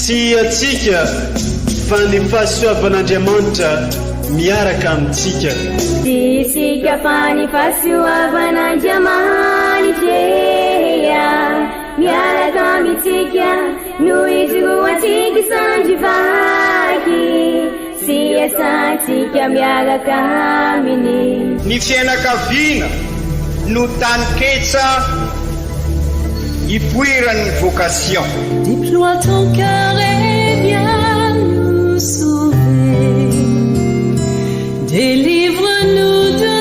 sy atsika fa ny fahasoavan'Andriamanitra miaraka amintsika. Isika fa ny fahasoavan'Andriamanitra miaraka amintsika noho izy roantsika sandrivaky sy asantsika miaraka aminy. Ny fianakaviana no taniketsa ipoiran'ny vocation. Déploie ton cœur et viens nous sauver. Délivre-nous de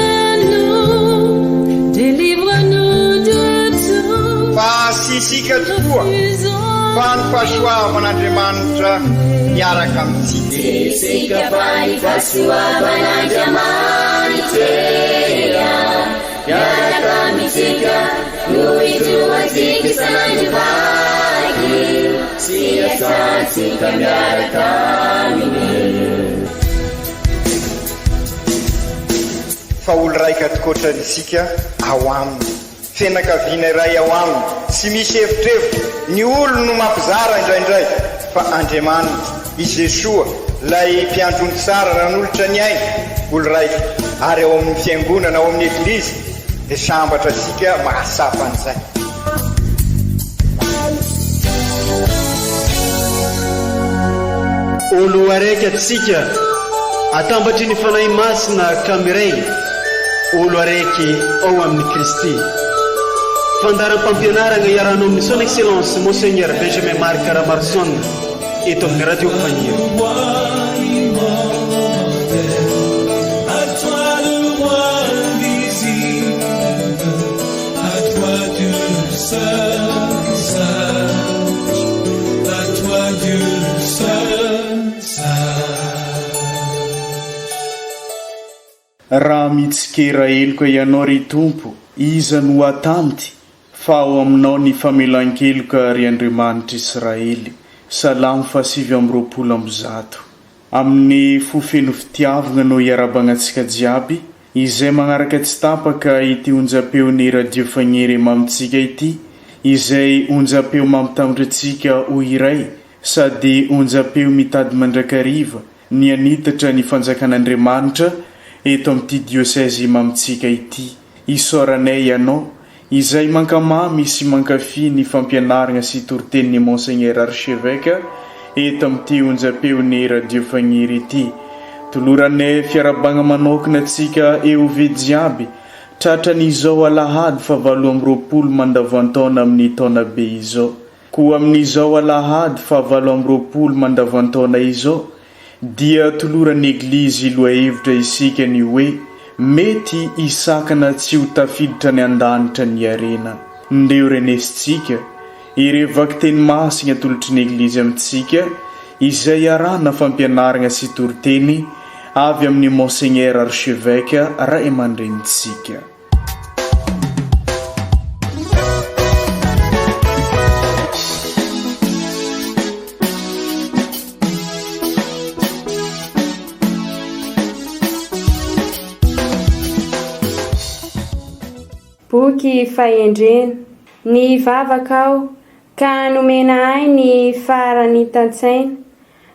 tout. Fa sisika tokoa fa ny fahasoavan'Andriamanitra miaraka amintsika. Sisika fa ny fahasoavan'Andriamanitra miaraka amintsika noho izy roantsika sandrivaky sy asantsika miaraka aminy. Fa olo raika atokotran'isika ao aminy, fianakaviana iray ao aminy, tsy misy hevitrevitra. Ny olo no mampizara indraindray fa Andriamanitra i Jesoa lay mpiandrony tsara nanolotra ny aina olo raika ary ao amin'ny fiangonana ao amin'ny eglizy dia sambatra sika mahasapa an'izay. Olo araiky atsika atambatry ny fanahy masina kamiray, olo araiky ao amin'ny Kristy. Fandaram-pampianarana iarano amin'ny son excellence Monseigneur Benjamin Marc Caramarson eto amin'ny radio Fagnier. Raha mitsikera eloka ianao ry Tompo, iza no atamity fa ao aminao ny famelan-keloka ry Andriamanitra Israely. Salamo 7:20. Amin'ny fofeno fitiavana no iarabanantsika jiaby izay manaraka tsy tapaka ity onjam-peon'ny radio Fagnier mamitsika ity, izay onjam-peo mampitambatra antsika ho iray sady onjam-peo mitady mandrakariva ny anitatra ny fanjakan'Andriamanitra eto amin'ity diocèse mamitsika ity. Isoranay ianao izay mankamamy sy mankafy ny fampianarana sy toritenin'ny Monseigneur Archevêque eto amin'ity onjam-peon'ny radio Fagnier ity. Toloranay fiarabagna manokana antsika eo jiaby tratran'izao alahady fa 20 mandavantaona amin'ny taona be izao. Koa amin'izao alahady fa 20 mandavantaona izao dia toloran'ny eglizy loha hevitra isika ny hoe mety isakana tsy ho tafiditra ny andanitra ny arena. Ndeo renesitsika irevaky teny masina tolotry ny eglizy amintsika izay arana fampianarana sy toriteny avy amin'ny Monseigneur Archevêque Ray aman-drenitsika. Boky fahendrena ny vavakao ka nomena ahy ny farany tantsaina,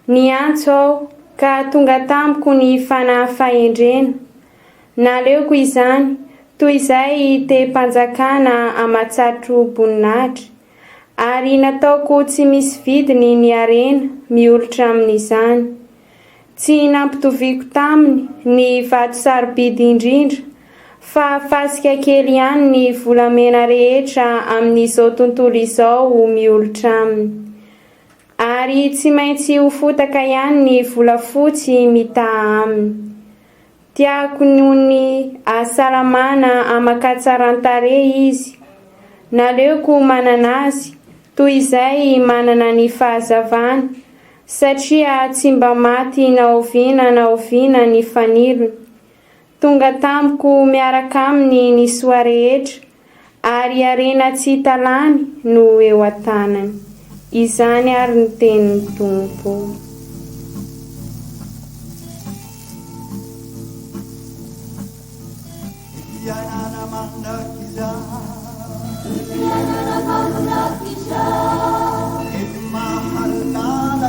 ny antso ao ka tonga tamiko ny fanahy fahendrena. Naleoko izany toy izay te mpanjakana amatsatro boninahitra, ary nataoko tsy misy vidiny ny arena miolotra amin'izany. Tsy nampitoviko taminy ny vato sarobidy indrindra, fa fasika kely ihany ny volamena rehetra amin'izao tontolo izao miolotra aminy. Ary tsy maintsy ho fotaka ihany ny volafotsy mitaha aminy. Tiako noho ny asalamana amakatsaran-tare izy. Naleoko manana azy toy izay manana ny fahazavana, satria tsy mba maty naoviana ny fanilony. Tonga tamiko miaraka aminy ny soa rehetra, ary arena tsy talany no eo an-tanany. Izany ary ny tenin'ny Tompo. Mahal na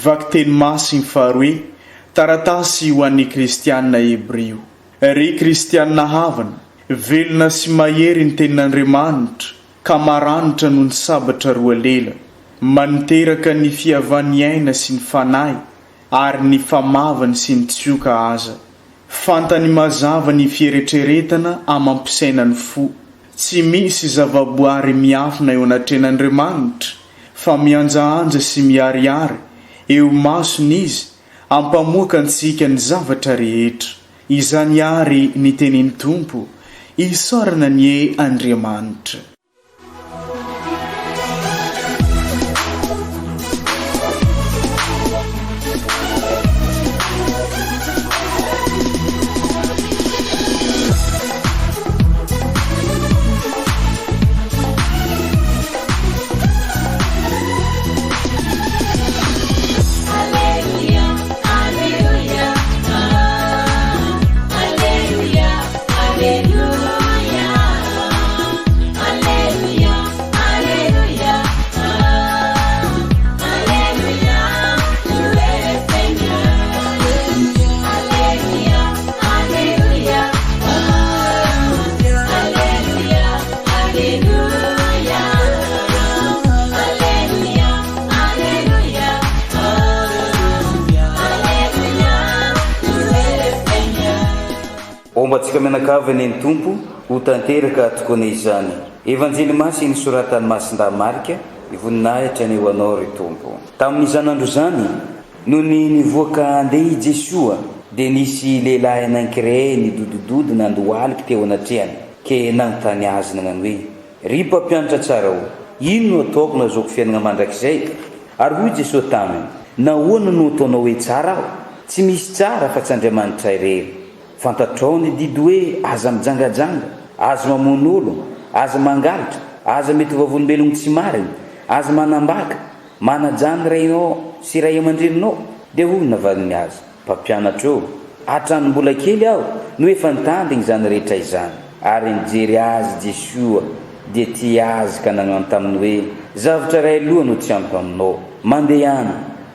vaky teny masiny faharoe taratasy ho an'ny kristianina hebrio. Ry kristianina havana velona sy mahery ny tenin'Andriamanitra ka maranitra noho ny sabatra roa lela, maniteraka ny fihavan'ny aina sy ny fanahy ary ny famavany sy ny tsioka aza. Fantany mazava ny fieretreretana amampisaina ny fo. Tsy misy zavaboary miafina eo anatren'Andriamanitra fa mianjaanja sy miariary eo masony izy ampamoaka antsika ny zavatra rehetra. Izany ary ny tenin'ny Tompo, isaorana ny Andriamanitra. Ombatsika menakavany ny Tompo ho tanteraka tokony izany. Evanjely masiny soratan'ny Masinda Marika ivoninahitra ny ho anao ry Tompo. Tamin'izanandro zany no nivoaka andeha i Jesua dia nisy lehilahy anankiray nidododody nandoaliky teo anatrehany ke nanontany azy nagnano hoe: ry mpampianatra tsara ho, ino no ataoko nazoko fiainana mandrakizay? Ary hoy Jesua taminy: nahoana no ataonao hoe tsara aho? tsy misy tsara fa tsy Andriamanitra irery. Fantatrao ny didy hoe aza mijangajanga, aza mamono olo, aza mangalitra, aza mety vavolombelogno tsy mariny, aza manambaka, manajany rainao sy ray aman-dreninao. Dia hoy navaliny azy: mpampianatra eo, hatranombola kely aho no efa nitandigny zany rehetra izany. Ary nijery azy Jesua dia tia azy ka nagnano taminy hoe: zavatra ray aloha no tsy ampy aminao, mandehana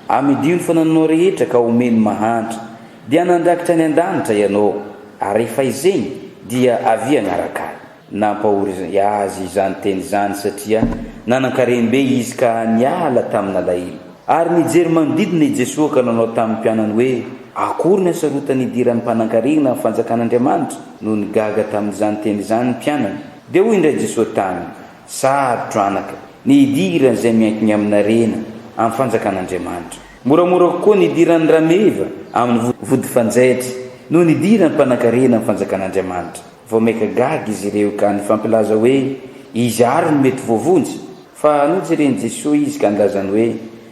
amidio ny fananao rehetra ka omeny mahantra, dia nandrakitra ny an-danitra ianao. Ary rehefa izeny dia avy agnaraka ahy. Nampahory azy izany teny izany satria nanan-karem-be izy ka niala tamina alahelo. Ary nijery manodidina i Jesosy ka nanao tamin'ny mpianany hoe: akory ny asarotany idiran'ny mpanankarena ny fanjakan'Andriamanitra no nigaga tamin'izany teny izany ny mpianany. Dia hoy indray Jesosy taminy: sarotro anaka, ny idirany izay miankiny aminarena amin'ny fanjakan'Andriamanitra. Moramora kokoa ny idiran'ny rameva amin'ny vody fanjaitra no ny idiran'ny mpanankarena amin'ny fanjakan'Andriamanitra. Vao maika gaga izy ireo ka nifampilaza hoe izy ary no mety voavonjy. Fa nojereny Jesosy izy ka nilazany hoe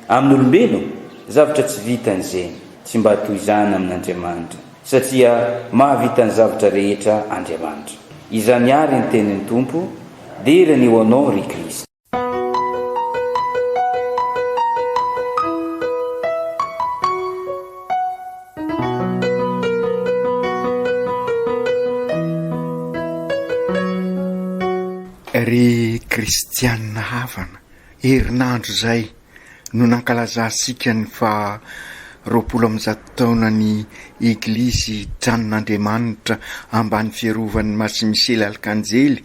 amin'ny olombelona zavatra tsy vitan'izeny, tsy mba toy izany amin'Andriamanitra, satria mahavita ny zavatra rehetra Andriamanitra. Izany ary ny tenin'ny Tompo, derany ho anao ry Kristy. Ry kristianina havana, herinandro zay no nankalazasika ny fa 20 taona ny Eglizy Tranon'Andriamanitra ambany fiarovan'ny Masimisely Alkanjely,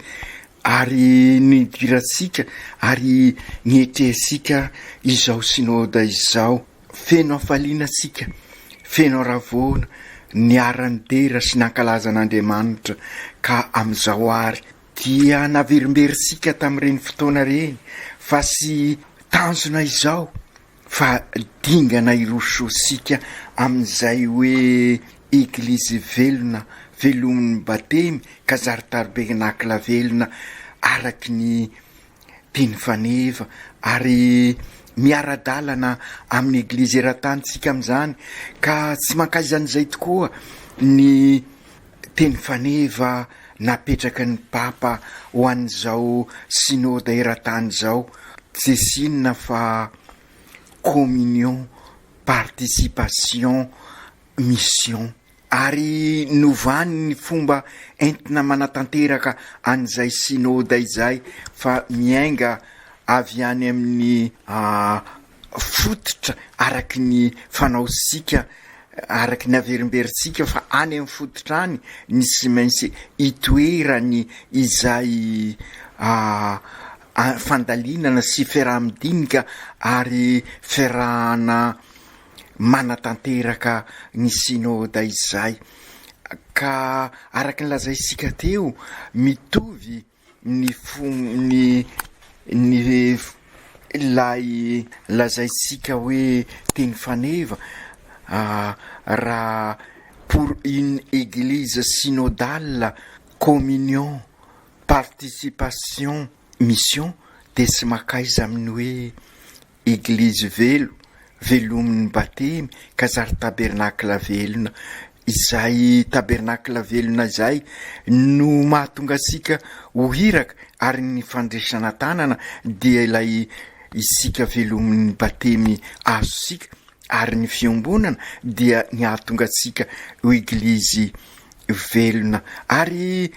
ary nidiratsika ary nietresika izao sinoda izao. Feno afalinatsika, feno ravona, niarany dera sy nankalazan'Andriamanitra ka amin'izao ary dia naverimberitsika tamin'ireny fotoana reny, fa sy tanjona izao fa dingana irososika amin'izay hoe Eglizy velona, velomin'ny batemy, kazaritabenakla velona araky ny teny faneva, ary miara-dalana amin'ny Eglizy eran-tanitsika amin'izany. Ka tsy mankaizan'izay tokoa ny teny faneva napetraky ny papa ho an'izao sinoda eran-tany zao, tsy sinona fa communion, participation, mission. Ary novany ny fomba entina manatanteraka an'izay sinoda izay, fa miainga avy any amin'ny fototra araky ny fanaosika, araky ny averimberitsika, fa any amin'ny fototra any nisy maintsy itoerany izay fandalinana sy fiaraha-midinika ary fiarahana manatanteraka ny sinoda izay. Ka araky ny lazaisika teo, mitovy ny lay lazaisika hoe teny faneva, raha pour une église synodale, communion, participation, mission, de sy makaiza amin'ny hoe église velomin'ny batemy, kazary tabernakla velona. Izay tabernakla velona izay no mahatonga asika ho hiraka, ary ny fandresana tanana dia ilay isika velomin'ny batemy azosika, ary ny fiombonana dia ny ahatonga asika ho Eglizy velona. Ary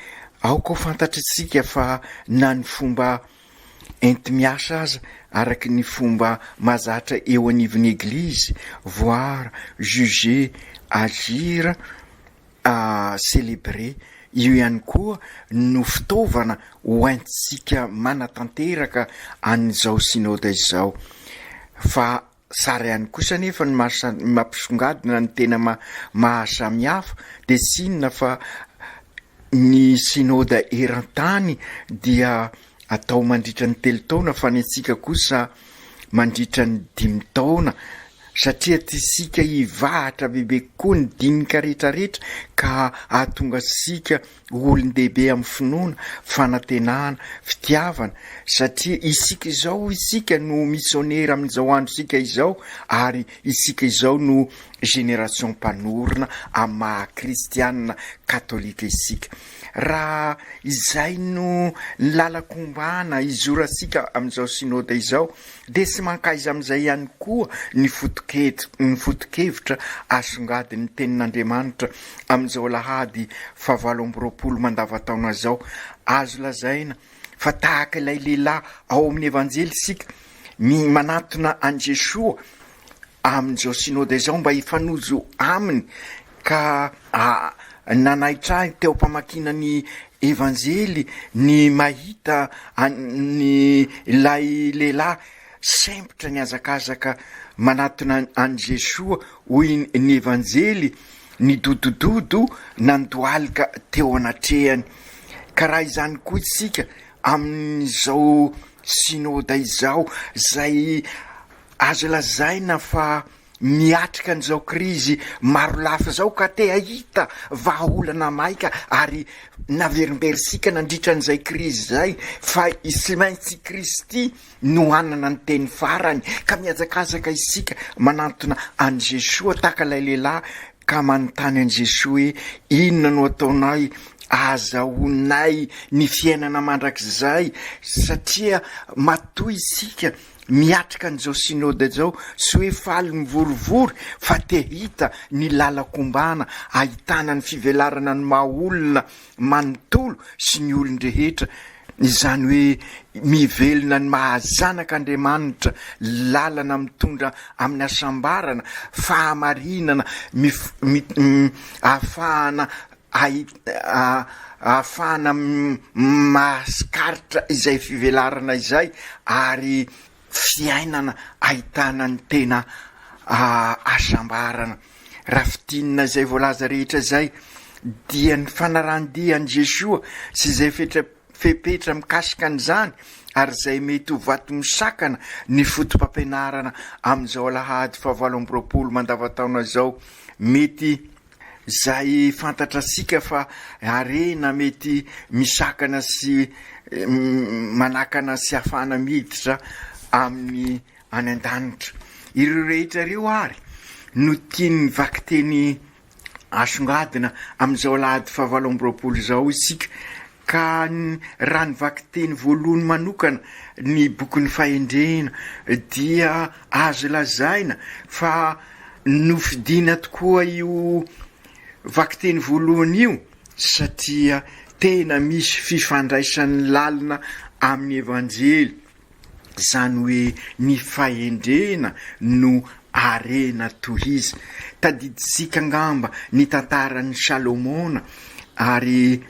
aoka fantatritsika fa na ny fomba enti miasa aza araky ny fomba mazatra eo anivon'ny Eglizy, voir, juger, agir, célébrer, io ihany koa no fitaovana hoentsika manatanteraka an'izao sinoda izao. Fa sara ihany kosa nefa ny mampisongadina ny tena mahasamihafa, de sinona fa ny sinoda eran-tany dia atao mandritra ny 3 taona, fa ny antsika kosa mandritra ny 5 taona, satria tisika hivahatra bebe koa ny dinika rehetrarehetra, ka ahatonga sika olon-dehibe amin'ny finoana, fanantenana, fitiavana, satria isika no missionnaire amin'izao andro isika izao, ary isika izao no génération mpanorona amin'ny maha-kristianina katolika isika. Raha izay no lalakombana izorasika amin'izao synode izao, dia sy mankaiza amin'izay ihany koa ny foto-kevitra asongadin'ny tenin'Andriamanitra amin'izao lahady 7 mandavataona zao. Azo lazaina fa tahaka ilay lehilahy ao amin'ny evanjely isika manatona an Jesoa amin'izao synode izao mba hifanojo aminy, ka nanaitra teo mpamakina ny evanjely ny mahita ny lay lehilahy sempotra ny azakazaka manatona an Jesoa hoy ny evanjely, ny dodododo nandoalika teo anatrehany. Ka raha izany koa isika amin'izao synode izao zay azo lazaina fa miatrika an'izao krizy maro lafa zao, ka te ahita vahaolana maika ary naverimberisika nandritra an'izay krizy zay, fa sy maintsy Kristy no anana ny teny farany, ka miazakazaka isika manantona an Jesoa tahaka ilay lehilahy, ka manontany an Jesoa hoe inona no ataonay azahoanay ny fiainana mandrakizay, satria matoy isika miatrika an'izao synode zao sy hoe faly mivorivory, fa te hita ny lalakombana ahitana ny fivelarana ny maha-olona manontolo sy ny olon-drehetra, izany hoe mivelona ny mahazanak'Andriamanitra, lalana mitondra amin'ny asambarana, fahamarinana, ahafahana mahasikaritra izay fivelarana izay, ary fiainana ahitana ny tena asambarana. Raha fitinina izay voalaza rehetra izay dia ny fanarandia an Jesoa sy izay fepetra mikasika an'izany, ary izay mety ho vato misakana ny fotom-pampianarana amin'izao lahady 7 mandavataona zao, mety zay fantatra sika fa arena mety misakana sy manakana sy hafana miditra amin'ny any an-danitra. Ireo rehetra ireo ary no tiany vaky teny asongadina amin'izao lahady 7 zao isika, ka raha ny vaky teny voalohany manokana ny bokin'ny fahendrena dia azo lazaina fa nofidina tokoa io vaky teny voalohany io, satria tena misy fifandraisan'ny lalina amin'ny evanjely, zany hoe ny fahendrena no arena tohizy. Tadidisika ngamba ny tantaran'ny Salomona, ary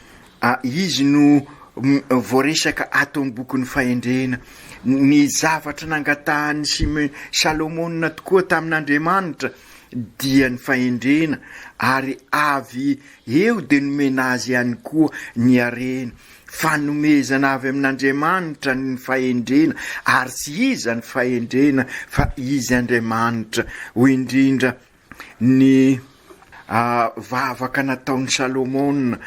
izy no voaresaka ato amin'ny bokin'ny fahendrena, ny zavatra nangatahany Salomona tokoa tamin'Andriamanitra dia ny fahendrena, ary avy eo de nomena azy ihany koa ny arena. Fanomezana avy amin'Andriamanitra ny fahendrena, ary tsy iza ny fahendrena fa izy Andriamanitra. Ho indrindra ny vavaka nataon'ny Salomona,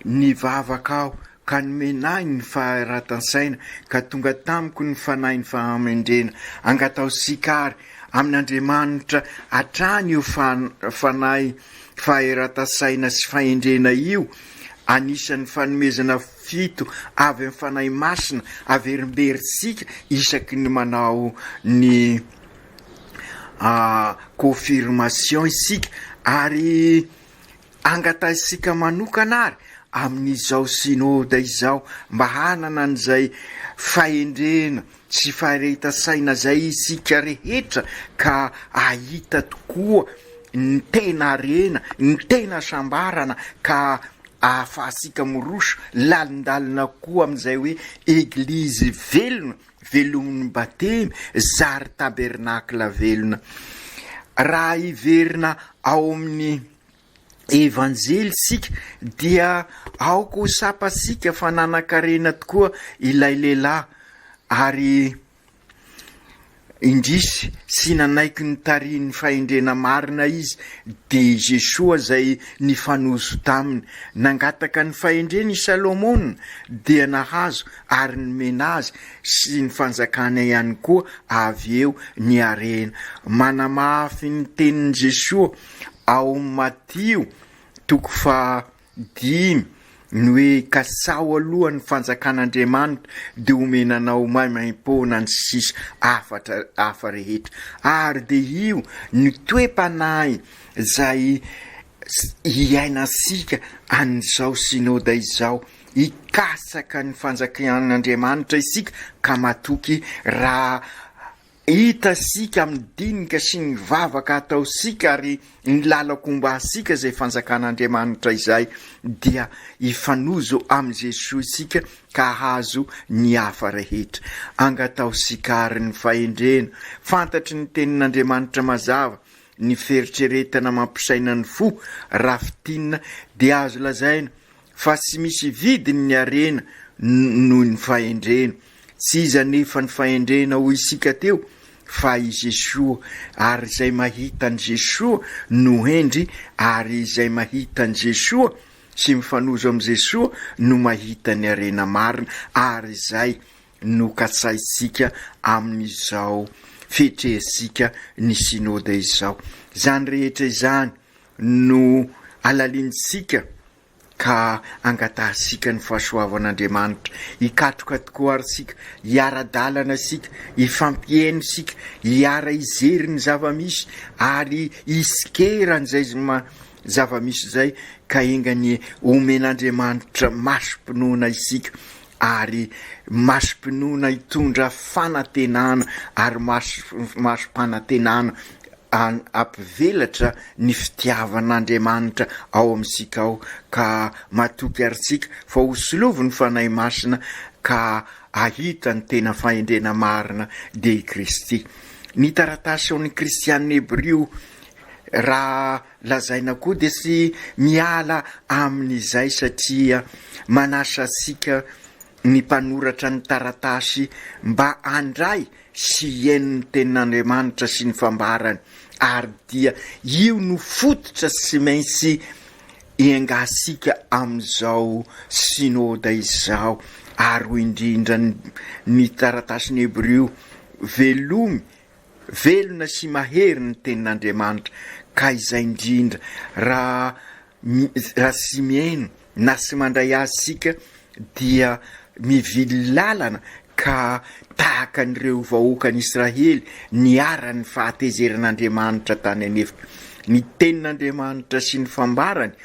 ny vavaka aho ka nomenay ny faharatany-saina, ka tonga tamiko ny fanahy ny fahamendrena. Angatao sikary amin'Andriamanitra hatrany io fanahy faheratan-saina sy fahendrena io, anisan'ny fanomezana fito avy amin'ny fanahy masina averimberisika isaky ny manao ny confirmation isika, ary angatasika manokana ary amin'izao synode izao mba hanana an'izay fahendrena sy fahereta-saina zay isika rehetra, ka ahita tokoa ny tena arena, ny tena sambarana, ka ahafahasika miroso lalindalina koa amin'izay hoe eglizy velona, velomin'ny batemy, zary tabernakla velona. Raha hiverina ao amin'ny evanjely sika dia aoko sapasika fa nanan-karena tokoa ilay lehilahy, ary indrisy sy nanaiky ny tariany fahendrena marina izy de Jesoa zay nifanozo taminy nangataka ny fahendreny i Salomona dia nahazo ary nomena azy sy ny fanjakana ihany koa avy eo ny arena. Manamafy ny tenin'i Jesoa ao Matio 5 ny hoe kasao aloha ny fanjakan'Andriamanitra de omenanao maimaimpona ny sisa hafa rehetra ary de io ny toe-panahy zay iainasika an'izao synôda izao ikasaka ny fanjakan'Andriamanitra isika ka matoky raha hita sika amin'ny dinika sy ny vavaka ataosika ary ny lalakomba sika zay fanjakan'Andriamanitra izay dia ifanozo amin'ny Jesoa isika ka hazo ny hafa rehetra. Angataosika ary ny fahendrena fantatry ny tenin'Andriamanitra mazava ny feritreretana mampisaina ny fo raha fitinina dia azo lazaina fa sy misy vidiny ny arena noho ny fahendrena. Tsy iza nefa ny fahendrena ho isika teo fa i Jesoa ary izay mahita ny Jesoa no hendry ary izay mahita ny Jesoa sy mifanozo amin'ny Jesoa no mahita ny arena marina ary izay no katsaisika amin'izao fetrehesika ny synôda izao. Zany rehetra izany no alalinsika ka angatasika ny fahasoavan'Andriamanitra ikatroka tokoa ary sika hiara-dalana sika ifampiaino sika hiara izery ny zavamisy ary isikeran zay zavamisy zay ka engany omen'Andriamanitra masom-pinoana isika ary masom-pinoana hitondra fanantenana ary masom-panantenana ampivelatra ny fitiavan'Andriamanitra ao amintsika ao ka matoky aritsika fa hosolovo ny fanahy masina ka ahita ny tena fahendrena marina de Kristy. Ny taratasy ao ny kristianina Hebreo raha lazaina koa de sy miala amin'izay satria manasa sika ny mpanoratra ny taratasy mba andray sy iaino ny tenin'Andriamanitra sy ny fambarany ary dia io no fototra sy maintsy iangasika amin'izao synôda izao ary ho indrindra ny taratasy ny Hebreo velona sy mahery ny tenin'Andriamanitra ka izay indrindra raha sy miaino na sy mandray azy sika dia mivily lalana ka tahaka n'ireo vahoaka n'Israely niara-ny fahatezerin'Andriamanitra tany anefitra. Ny tenin'Andriamanitra sy ny fambarany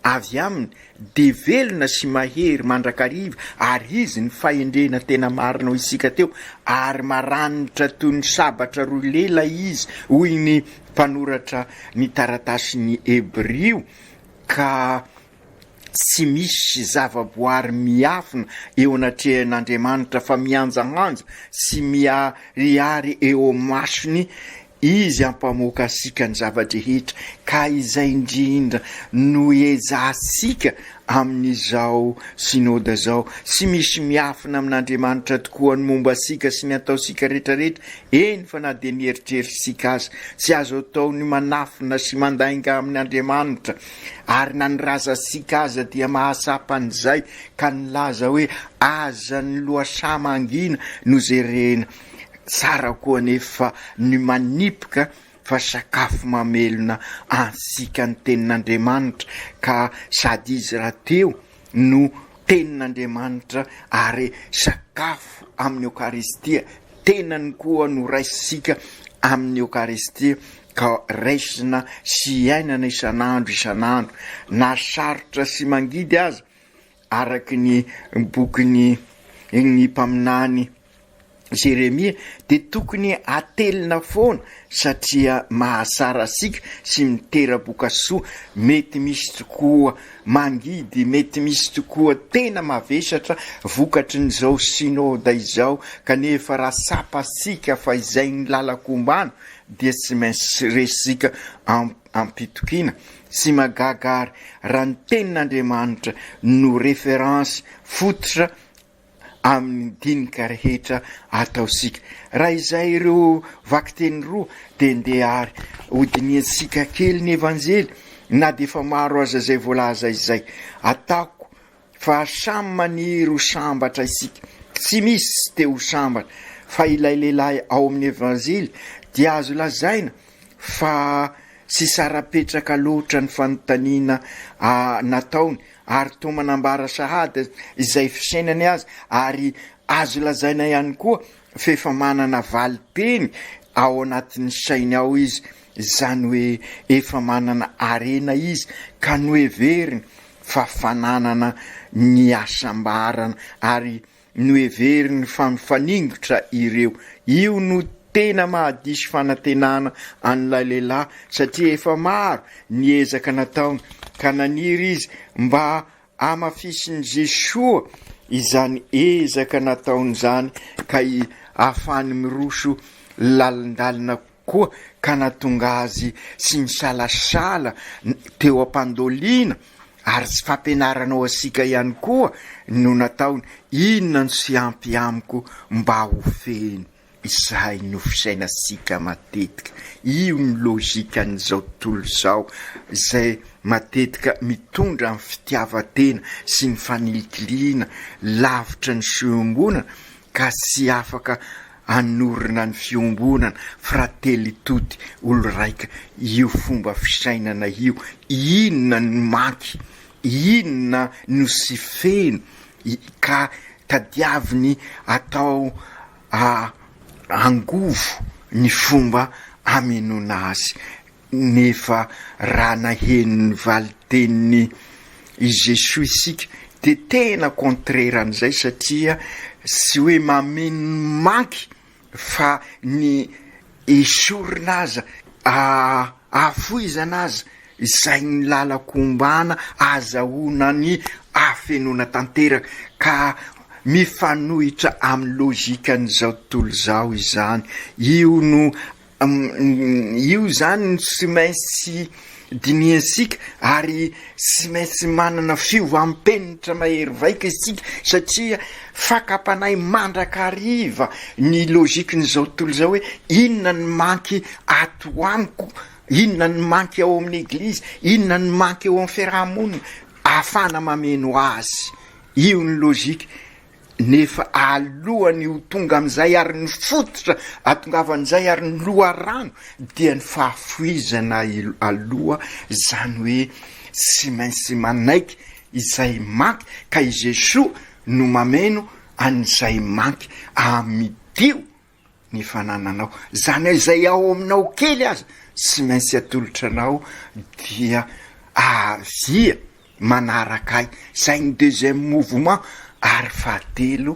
avy aminy de velona sy mahery mandrakariva ary izy ny fahendrena tena marina ho isika teo ary maranitra toy ny sabatra roa lela izy hoy ny mpanoratra ny taratasy ny Hebreo ka sy misy zavaboary miafina eo anatrehan'Andriamanitra fa mianjahanja sy miariary eo masony izy ampamoaka sika ny zavadrehetra ka izay indrindra no ezasika amin'izao synôda zao sy misy miafina amin'Andriamanitra tokoa ny momba sika sy ny ataosika rehetrarehetra eny fa na de nieritrerisika azy sy azo atao ny manafina sy mandainga amin'ny Andriamanitra ary na niraza sika aza dia mahasapan'izay ka nilaza hoe aza ny loasa mangina no zerena tsara koa nefa ny manipoka fa sakafo mamelona ansika ny tenin'Andriamanitra ka sady izy raha teo no tenin'Andriamanitra ary sakafo amin'ny Eukaristia tenany koa no raisika amin'ny Eukaristia ka raisina sy iainana isan'andro na sarotra sy mangidy aza araky ny bokyny ny mpaminany Jeremia de tokony atelina foana satria mahasara sika sy mitera-boka soa mety misy tokoa mangidy mety misy tokoa tena mavesatra vokatry n'izao synôda izao kanefa raha sapasika fa izay ny lalakombana dia tsy maintsy resika ampitokina sy magagary raha ny tenin'Andriamanitra no référence fototra amin'ny dinika rehetra ataosika. Raha izay ireo vakiteny roa dia ndeha ary hodiniantsika kely ny evanjely, na dia efa maro aza zay voalaza izay ataoko fa samy maniry ho sambatra isika, tsy misy te ho sambatra. Fa ilay lehilahy ao amin'ny evanjely dia azo lazaina fa sy sarapetraka loatra ny fanontaniana nataony, ary toa manambara sahady izay fisainany azy, ary azo lazaina ihany koa fa efa manana valiteny ao anatin'ny sainy ao izy, izany hoe efa manana arena izy, ka noheveriny fa fananana ny asambarana ary noheveriny fa mifaningotra ireo. Io no tena mahadisy fanantenana an'ilay lehilahy, satria efa maro ny ezaka nataony, ka naniry izy mba amafisiny Jesoa izany ezaka nataony zany, ka ahafany miroso lalindalina koa, ka natonga azy sy misalasala teo am-pandoliana, ary sy fampianaranao asika ihany koa no nataony. Inona no sy ampy amiko mba ho feny izay no fisainasika matetika. Io ny lôzika n'izao tontolo izao, izay matetika mitondra amin'ny fitiavatena sy ny fanilikiliana lavitra ny fiombonana, ka sy afaka anorina ny fiombonana. Fratelli tutti, olo raika, io fomba fisainana io, inona ny manky, inona no sy feno, ka tadiaviny atao angovo ny fomba amenona azy. Nefa raha nahenony valiteniny Jesoa isika dia tena contraire an'izay, satria sy hoe mameno manky fa ny esorina aza, afoizana aza, izay ny lalakombana azahoana ny afenona tanteraka, ka mifanohitra amin'ny lôzika n'izao tontolo izao izany. Io no io zany sy maintsy diniansika, ary sy maintsy manana fiovampenitra mahery vaika isika, satria fakapanay mandrakariva ny lôzika n'izao tontolo izao, hoe inona ny manky ato amiko, inona ny manky ao amin'ny eglizy, inona ny manky ao amin'ny fiarahamonina, ahafana mameno azy. Io ny lôzika. Nefa alohany ho tonga amin'izay ary ny fototra atongavan'izay ary ny loharano dia ny fahafoizana aloha, zany hoe sy maintsy manaiky izay manky, ka i Jesoa no mameno an'izay manky amidio ny fanananao. Zany hoe izay ao aminao kely aza sy maintsy atolotra anao dia avia manaraka ahy. Zay ny deuxième mouvement. Ary fahatelo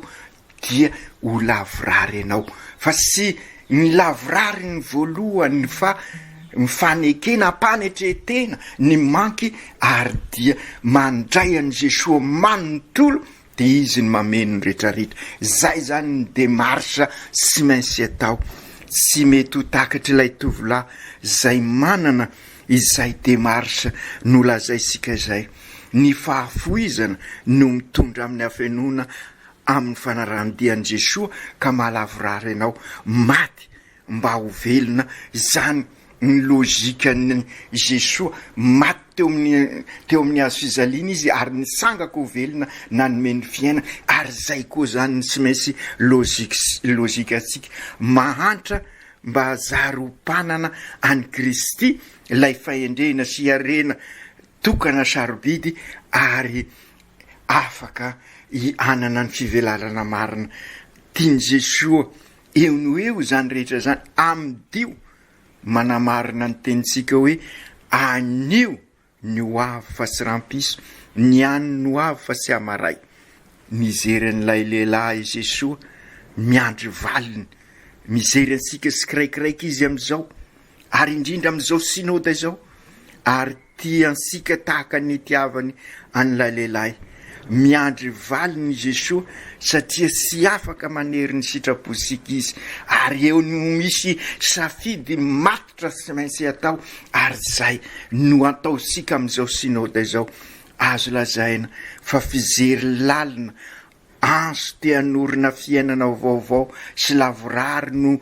dia ho lavrary ianao, fa sy ny lavrary ny voalohany fa mifanekena mpanetretena ny manky, ary dia mandray an'i Jesoa manontolo, dia izy ny mameno ny rehetrarehetra. Zay zany ny démarche sy maintsy atao. Tsy mety ho takatra ilay tovolahy zay manana izay démarche no lazaisika izay. Ny fahafoizana no mitondra amin'ny afenona amin'ny fanarandian'i Jesoa, ka mahalavrary ianao maty mba ho velona. Zany ny lôzika ny Jesoa, maty teo amin'ny hazo fizaliana izy, ary nitsangako ho velona nanome ny fiaina. Ary zay koa zany sy maintsy lôzika atsika, mahantra mba zary ho mpanana any Kristy, lay fahendrena sy arena tokana sarobidy, ary afaka anana ny fivelarana marina tiany Jesoa. Eo no eo zany rehetra zany, amidio manamarina ny tenitsika hoe anio ny ho avy fa sy rampiso, ny any no avy fa sy amaray. Mizeran'ilay lehilahy Jesoa miandry valiny, mizery antsika sy kiraikiraiky izy am'izao, ary indrindra am'izao synôda izao, ary tiansika tahaka ny tiavany an'ilay lehilahy. Miandry valiny Jesoa, satria sy afaka manery ny sitraposika izy, ary eo no misy safidy matotra sy maintsy atao, ary zay no ataosika am'izao synôda izao. Azo lazaina fa fizery lalina anso te hanorina fiainana vaovao sy lavorary no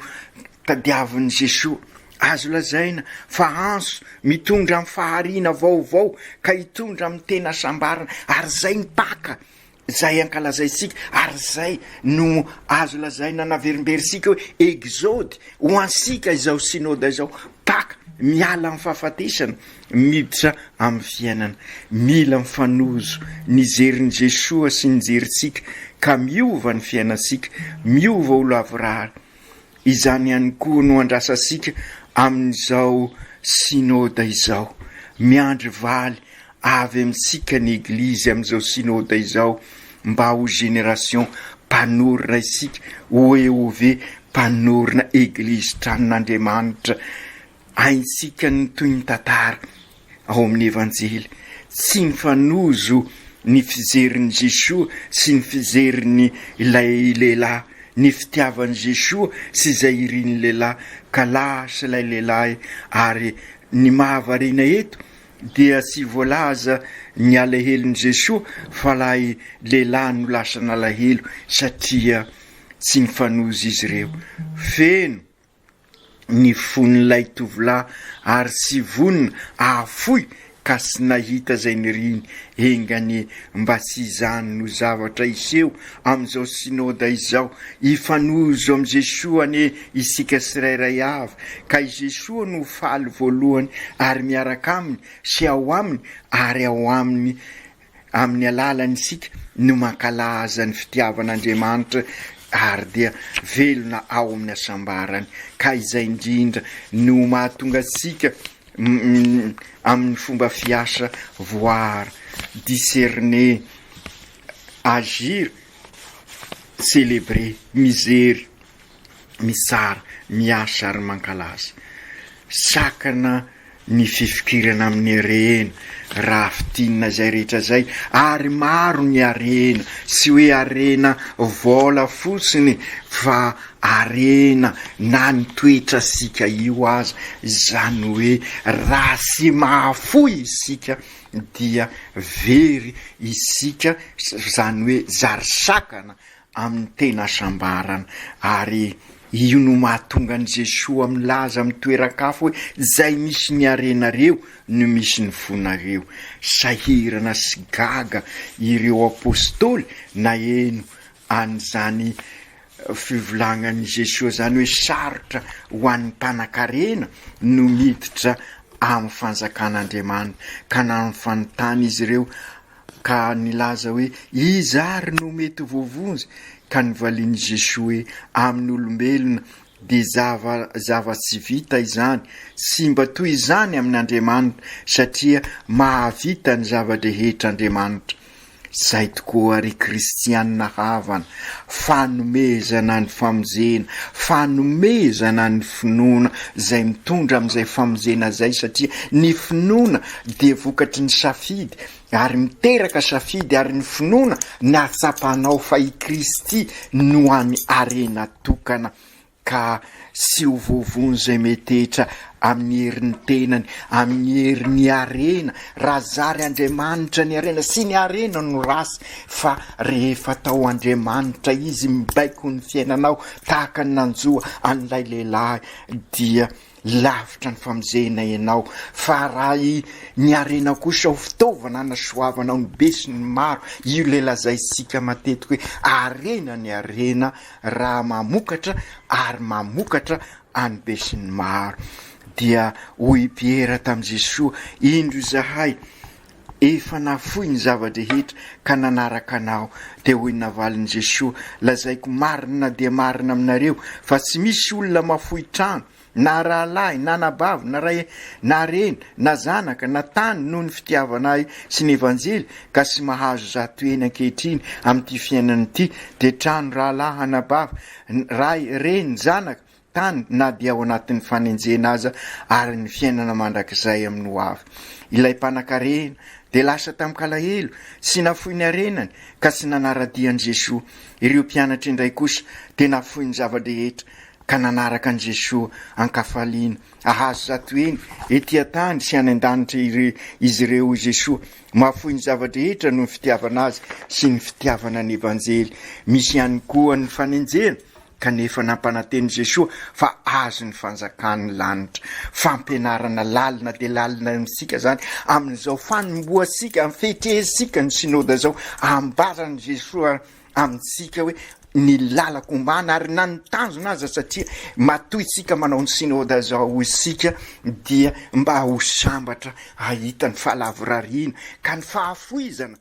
tadiavin'i Jesosy. Azo lazaina fa anso mitondra amin'ny fahariana vaovao ka hitondra amin'ny tena sambarana, ary zay mipaka zay ankalazaisika, ary zay no azo lazaina naverimberisika hoe exode ho ansika izao synôda izao, paka miala amin'ny fahafatesana miditra amin'ny fiainana. Mila mifanozo nijerin'i Jesosy sy nijeritsika ka miova ny fiainasika, miova ho lavorary. Izany ihany koa no andrasasika amin'izao synôda izao. Miandry valy avy amintsika ny eglizy amin'izao synôda izao mba ho génération mpanorina isika, hoe mpanorina eglizy tranon'Andriamanitra. Aintsika ny toy ny tantara ao amin'ny evanjely, tsy mifanozo ny fizerin'i Jesosy sy ny fizerin'ny ilay lehilahy, ny fitiavan'i Jesosy sy izay irian'ny lehilahy ka lasa ilay lehilahy. Ary ny mahavarina eto dia sy voalaza ny alahelon'i Jesosy fa lay lehilahy no lasa nalahelo satria tsy nifanozo izy ireo. Feno ny fon'ilay tovolahy ary sy vonina afoy ka sy nahita zay niriny engany mba sy izany no zavatra iseho amin'izao synôda izao. Ifanozo amin'i Jesosy ane isika tsirairay avy, ka i Jesosy no faly voalohany ary miaraka aminy sy ao aminy ary ao aminy amin'ny alalany isika no mankalaza ny fitiavan'Andriamanitra ary dia velona ao amin'ny asambarany. Ka izay indrindra no mahatonga antsika amin'ny fomba fiasa voara, discerner, agir, célébrer, misery, misara, miasa ary mankalaza. Sakana ny fifikirana amin'ny arena raha fitinina zay rehetra zay, ary maro ny arena, sy hoe arena vola fotsiny fa arena na ny toetra sika io aza. Zany hoe raha sy mahafoy isika dia very isika, zany hoe zary sakana amin'ny tena sambarana. Ary io no mahatonga ny Jesosy milaza amin'ny toeran-kafa hoe zay misy ny arenareo no misy ny fonareo. Sahirana sy gaga ireo apôstôly na eno an'izany fivolagnan'i Jesosy, zany hoe sarotra ho an'ny mpanan-karena no miditra amin'ny fanjakan'Andriamanitra. Ka nanontany izy ireo ka nilaza hoe iza ary no mety vovonjy, ka nivalian'i Jesosy hoe amin'ny olombelona dia zava tsy vita izany, sy mba toy izany amin'Andriamanitra satria mahavita ny zava-drehetra Andriamanitra. Zay tokoa ary kristianina havana, fanomezana ny famonjena, fanomezana ny finoana zay mitondra amin'izay famonjena zay, satria ny finoana dia vokatry ny safidy ary miteraka safidy, ary ny finoana ny atsapanao fa i Kristy no any arena tokana. Ka sy ho vovony zay metetra amin'ny herin'ny tenany, amin'ny herin'ny arena. Raha zary Andriamanitra ny arena, sy ny arena no rasy, fa rehefa tao Andriamanitra izy mibaiko ny fiainanao tahaka ny nanjoa an'ilay lehilahy, dia lavitra ny famonjena ianao. Fa raha ny arena kosa ho fitaovana nasoavanao ny be sy ny maro, io le lazaisika matetika hoe arena ny arena, raha mamokatra ary mamokatra any be sy ny maro. Dia hoy Piera tamin'i Jesosy, indro zahay efa nafoy ny zava-drehetra ka nanaraka anao. Dia hoy navalin'i Jesosy, lazaiko marina dia marina aminareo fa tsy misy olona mafoy trano na rahalahy na nabavy na reny na zanaka na tany noho ny fitiavanay sy ny evanjely ka sy mahazo zato eny ankehitriny amin'ity fiainany ity, dia trano, rahalahy, nabavy, reny, zanaka, tany na dia ao anatin'ny fanenjena aza ary ny fiainana mandrakizay amin'ny ho avy. Ilay mpanan-karena dia lasa tamin'ny kalahelo sy nafoy ny arenany ka sy nanaradian'i Jesosy. Ireo mpianatra indray kosa dia nafoy ny zava-drehetra ka nanaraka an Jesosy ankafaliana ahazo zatoeny etỳ tany sy any an-danitra izy ireo Jesosy mahafoy ny zavatra rehetra no ny fitiavana azy sy ny fitiavana ny evanjely. Misy ihany koa ny fanenjena kanefa nampananteny Jesosy fa azo ny fanjakany lanitra, fampianarana lalina de lalina misika zany amin'izao fanomboasika amin'ny fehitezisika ny synôda zao ambarany Jesosy amintsika hoe ny lalako ombana ary nanotanjona aza satria matoy tsika manao ny synôda zao isika dia mba ho sambatra ahita ny fahalavorariana ka ny fahafoizana